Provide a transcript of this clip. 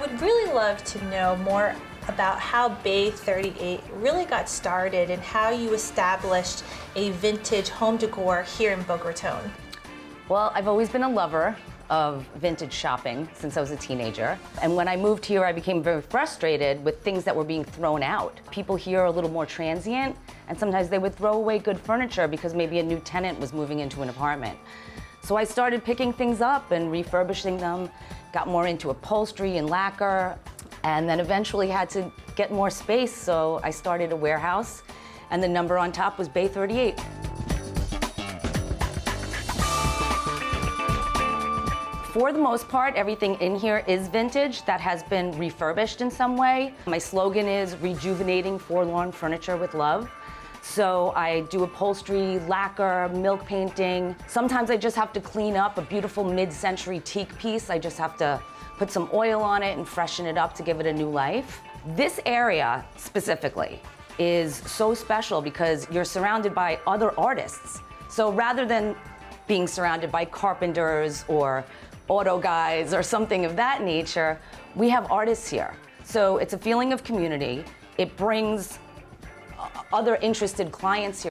would really love to know more about how Bay 38 really got started and how you established a vintage home decor here in Boca Raton. Well, I've always been a lover of vintage shopping since I was a teenager. And when I moved here, I became very frustrated with things that were being thrown out. People here are a little more transient, and sometimes they would throw away good furniture because maybe a new tenant was moving into an apartment. So I started picking things up and refurbishing them, got more into upholstery and lacquer, and then eventually had to get more space, so I started a warehouse, and the number on top was Bay 38. For the most part, everything in here is vintage that has been refurbished in some way. My slogan is rejuvenating forlorn furniture with love. So I do upholstery, lacquer, milk painting. Sometimes I just have to clean up a beautiful mid-century teak piece. I just have to put some oil on it and freshen it up to give it a new life. This area specifically is so special because you're surrounded by other artists. So rather than being surrounded by carpenters or auto guys or something of that nature, we have artists here. So it's a feeling of community. It brings other interested clients here.